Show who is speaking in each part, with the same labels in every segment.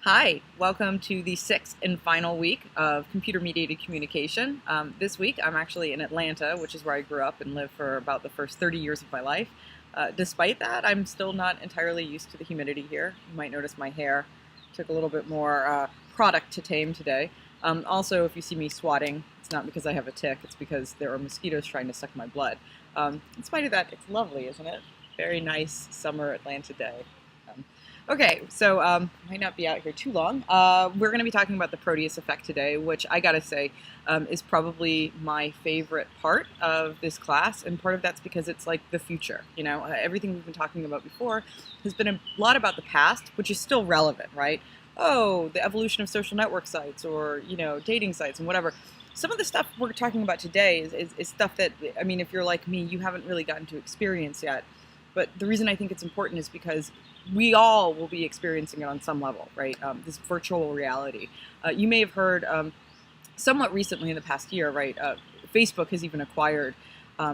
Speaker 1: Hi, welcome to the sixth and final week of computer-mediated communication. This week I'm actually in Atlanta, which is where I grew up and lived for about the first 30 years of my life. Despite that, I'm still not entirely used to the humidity here. You might notice my hair took a little bit more product to tame today. Also, if you see me swatting, it's not because I have a tick, it's because there are mosquitoes trying to suck my blood. In spite of that, it's lovely, isn't it? Very nice summer Atlanta day. Okay, so might not be out here too long. We're going to be talking about the Proteus effect today, which I gotta say is probably my favorite part of this class, and part of that's because it's like the future. You know, everything we've been talking about before has been a lot about the past, which is still relevant, right? Oh, the evolution of social network sites, or dating sites and whatever. Some of the stuff we're talking about today is stuff that, I mean, if you're like me, you haven't really gotten to experience yet. But the reason I think it's important is because we all will be experiencing it on some level, right? This virtual reality. You may have heard somewhat recently in the past year, right? Facebook has even acquired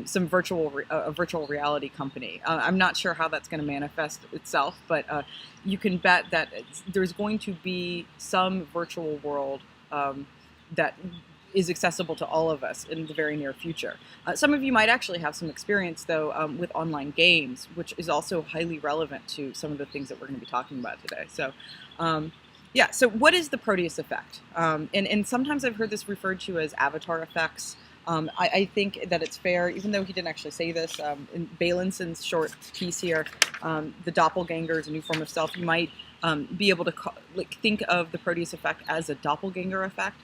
Speaker 1: some a virtual reality company. I'm not sure how that's going to manifest itself, but you can bet that there's going to be some virtual world that is accessible to all of us in the very near future. Some of you might actually have some experience, though, with online games, which is also highly relevant to some of the things that we're going to be talking about today. So, yeah, so what is the Proteus effect? And sometimes I've heard this referred to as avatar effects. I think that it's fair, even though he didn't actually say this, in Baylinson's short piece here, the doppelganger is a new form of self. You might be able to think of the Proteus effect as a doppelganger effect.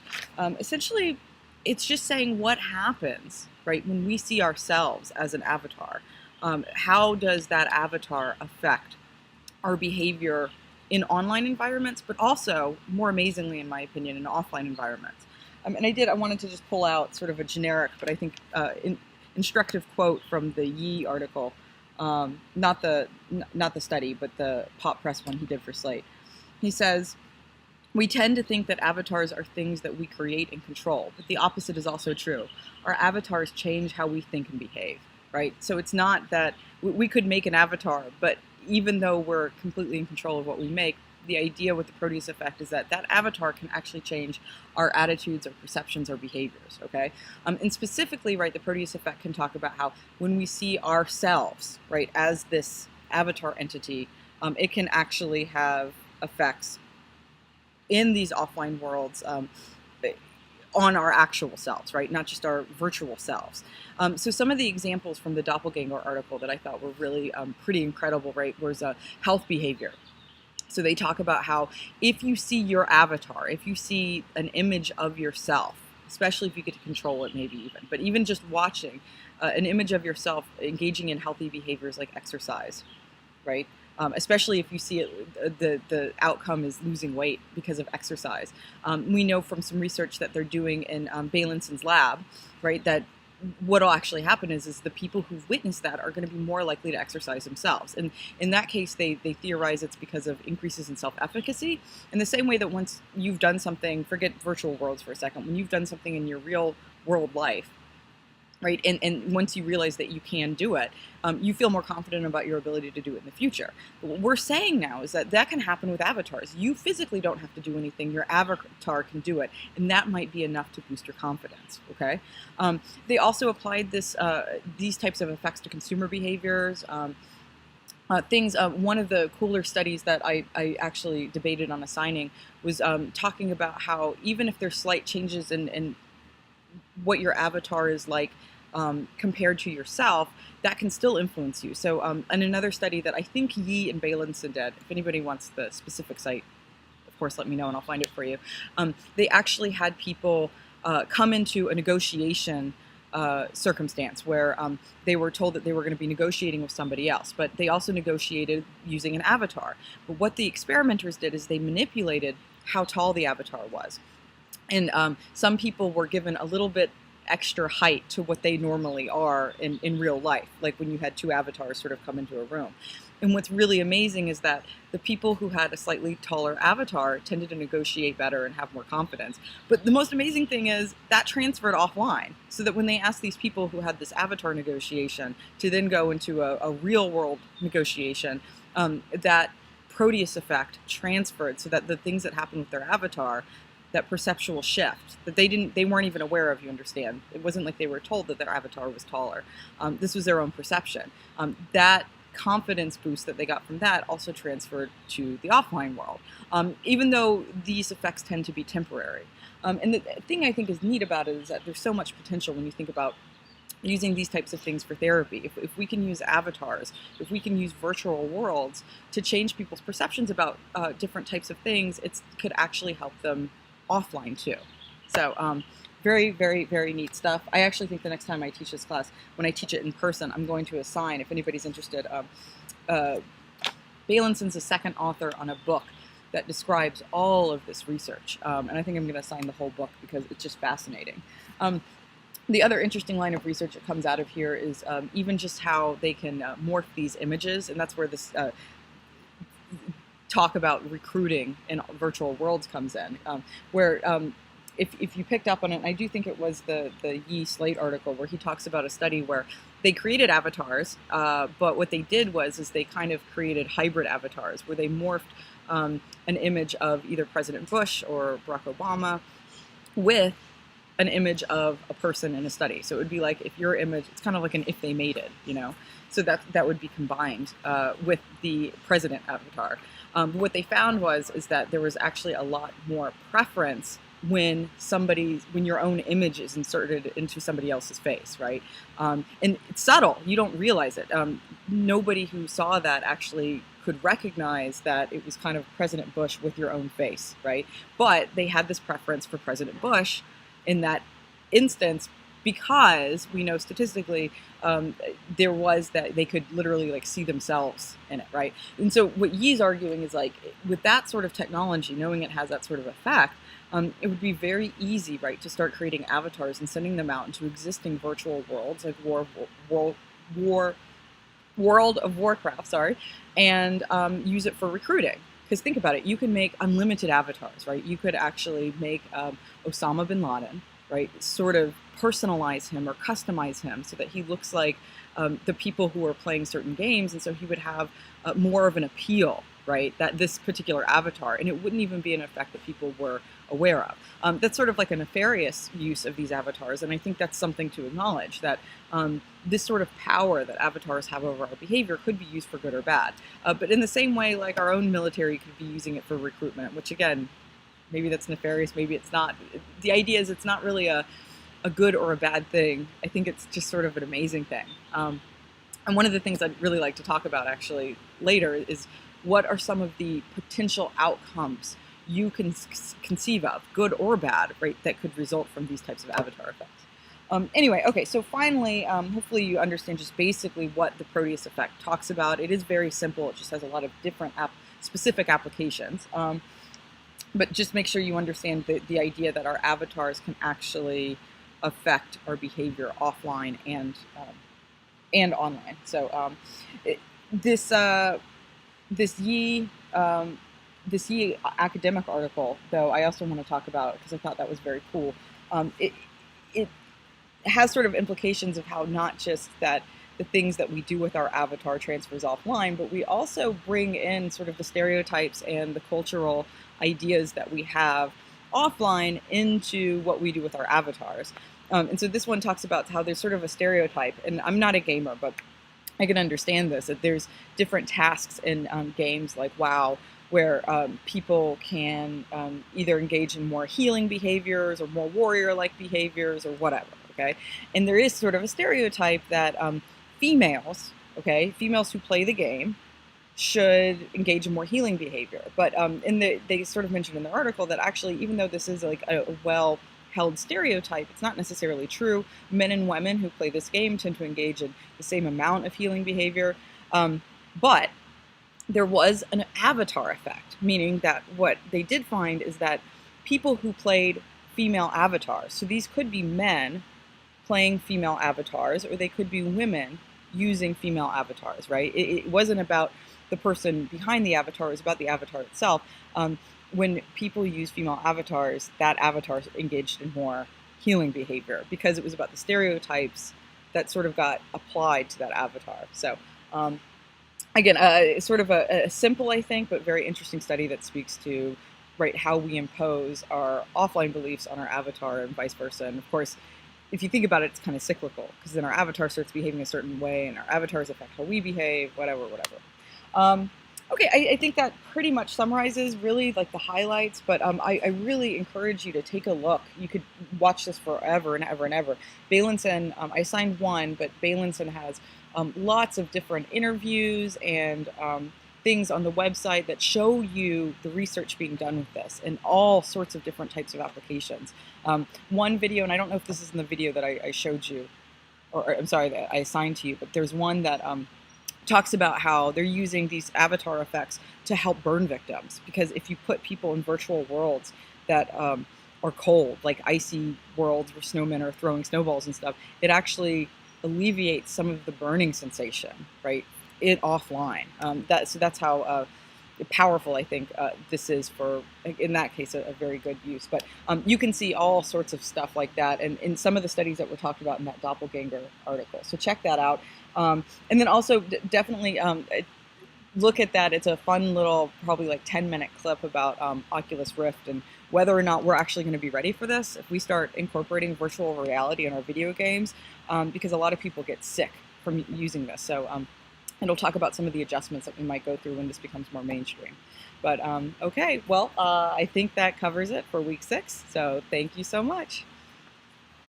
Speaker 1: Essentially, it's just saying what happens, right, when we see ourselves as an avatar. How does that avatar affect our behavior in online environments, but also, more amazingly, in my opinion, in offline environments? And I wanted to just pull out sort of a generic, but I think instructive quote from the Yi article. Not the study, but the pop press one he did for Slate. He says, "We tend to think that avatars are things that we create and control, but the opposite is also true. Our avatars change how we think and behave," right? So it's not that we could make an avatar, but even though we're completely in control of what we make, the idea with the Proteus effect is that that avatar can actually change our attitudes, our perceptions, our behaviors, okay? And specifically, right, the Proteus effect can talk about how when we see ourselves, right, as this avatar entity, it can actually have effects in these offline worlds on our actual selves, right, not just our virtual selves. So some of the examples from the doppelganger article that I thought were really pretty incredible, right, was health behavior. So they talk about how if you see your avatar, if you see an image of yourself, especially if you get to control it maybe even, but even just watching an image of yourself engaging in healthy behaviors like exercise, right? Especially if you see it, the outcome is losing weight because of exercise. We know from some research that they're doing in Baylinson's lab, right, that what will actually happen is the people who've witnessed that are going to be more likely to exercise themselves. And in that case, they theorize it's because of increases in self-efficacy. In the same way that once you've done something, forget virtual worlds for a second, when you've done something in your real world life, right, and once you realize that you can do it, you feel more confident about your ability to do it in the future. But what we're saying now is that that can happen with avatars. You physically don't have to do anything. Your avatar can do it, and that might be enough to boost your confidence, okay? They also applied these types of effects to consumer behaviors. One of the cooler studies that I actually debated on assigning was talking about how even if there's slight changes in what your avatar is like compared to yourself, that can still influence you. So in another study that I think Yi and Baylinson did, if anybody wants the specific site, of course let me know and I'll find it for you. They actually had people come into a negotiation circumstance where they were told that they were going to be negotiating with somebody else, but they also negotiated using an avatar. But what the experimenters did is they manipulated how tall the avatar was. And some people were given a little bit extra height to what they normally are in real life, like when you had two avatars sort of come into a room. And what's really amazing is that the people who had a slightly taller avatar tended to negotiate better and have more confidence. But the most amazing thing is that transferred offline, so that when they asked these people who had this avatar negotiation to then go into a real world negotiation, that Proteus effect transferred so that the things that happened with their avatar, that perceptual shift that they weren't even aware of, you understand. It wasn't like they were told that their avatar was taller. This was their own perception. That confidence boost that they got from that also transferred to the offline world, even though these effects tend to be temporary. And the thing I think is neat about it is that there's so much potential when you think about using these types of things for therapy. If we can use avatars, if we can use virtual worlds to change people's perceptions about different types of things, it could actually help them offline too. So very, very, very neat stuff. I actually think the next time I teach this class, when I teach it in person, I'm going to assign, if anybody's interested, Bailinson's a second author on a book that describes all of this research. And I think I'm going to assign the whole book because it's just fascinating. The other interesting line of research that comes out of here is even just how they can morph these images, and that's where this talk about recruiting in virtual worlds comes in, where if you picked up on it, and I do think it was the Yi Slate article where he talks about a study where they created avatars, but what they did was they kind of created hybrid avatars where they morphed an image of either President Bush or Barack Obama with an image of a person in a study. So it would be like if your image, it's kind of like an if they made it, you know? So that would be combined with the president avatar. What they found is that there was actually a lot more preference when your own image is inserted into somebody else's face, right? And it's subtle, you don't realize it. Nobody who saw that actually could recognize that it was kind of President Bush with your own face, right? But they had this preference for President Bush in that instance because we know statistically there was that they could literally like see themselves in it, right? And so what Yi's arguing is like with that sort of technology, knowing it has that sort of effect, it would be very easy, right, to start creating avatars and sending them out into existing virtual worlds like World of Warcraft, sorry, and use it for recruiting. Because think about it, you can make unlimited avatars, right? You could actually make Osama bin Laden, right? Sort of personalize him or customize him so that he looks like the people who are playing certain games, and so he would have more of an appeal, right? That this particular avatar, and it wouldn't even be an effect that people were aware of. That's sort of like a nefarious use of these avatars, and I think that's something to acknowledge, that this sort of power that avatars have over our behavior could be used for good or bad. But in the same way, like our own military could be using it for recruitment, which again, maybe that's nefarious, maybe it's not. The idea is it's not really a good or a bad thing. I think it's just sort of an amazing thing. And one of the things I'd really like to talk about actually later is what are some of the potential outcomes you can conceive of, good or bad, right, that could result from these types of avatar effects. Anyway, okay, so finally, hopefully you understand just basically what the Proteus effect talks about. It is very simple. It just has a lot of different specific applications. But just make sure you understand the idea that our avatars can actually affect our behavior offline and online. So this Yi academic article, though, I also want to talk about because I thought that was very cool. It has sort of implications of how not just that the things that we do with our avatar transfers offline, but we also bring in sort of the stereotypes and the cultural ideas that we have offline into what we do with our avatars. And so this one talks about how there's sort of a stereotype, and I'm not a gamer, but I can understand this, that there's different tasks in games like WoW where people can either engage in more healing behaviors or more warrior-like behaviors or whatever, okay? And there is sort of a stereotype that females who play the game should engage in more healing behavior. But they sort of mentioned in the article that actually, even though this is like a well-held stereotype, it's not necessarily true. Men and women who play this game tend to engage in the same amount of healing behavior. But there was an avatar effect, meaning that what they did find is that people who played female avatars, so these could be men playing female avatars, or they could be women using female avatars, right? It wasn't about the person behind the avatar, it was about the avatar itself. When people use female avatars, that avatar engaged in more healing behavior because it was about the stereotypes that sort of got applied to that avatar. So again, sort of a simple, I think, but very interesting study that speaks to, right, how we impose our offline beliefs on our avatar and vice versa. And of course, if you think about it, it's kind of cyclical, because then our avatar starts behaving a certain way and our avatars affect how we behave, whatever. Okay, I think that pretty much summarizes really like the highlights, but I really encourage you to take a look. You could watch this forever and ever and ever. Baylinson, I assigned one, but Baylinson has lots of different interviews and things on the website that show you the research being done with this and all sorts of different types of applications. One video, and I don't know if this is in the video that I showed you, or I'm sorry, that I assigned to you, but there's one that talks about how they're using these avatar effects to help burn victims. Because if you put people in virtual worlds that are cold, like icy worlds where snowmen are throwing snowballs and stuff, it actually alleviates some of the burning sensation, right? It offline. So that's how powerful I think this is for, in that case, a very good use. But you can see all sorts of stuff like that, and in some of the studies that were talked about in that doppelganger article. So check that out. And then also definitely look at that. It's a fun little, probably like 10-minute clip about Oculus Rift and whether or not we're actually going to be ready for this if we start incorporating virtual reality in our video games, because a lot of people get sick from using this. So it'll talk about some of the adjustments that we might go through when this becomes more mainstream. But okay, well, I think that covers it for week 6. So thank you so much.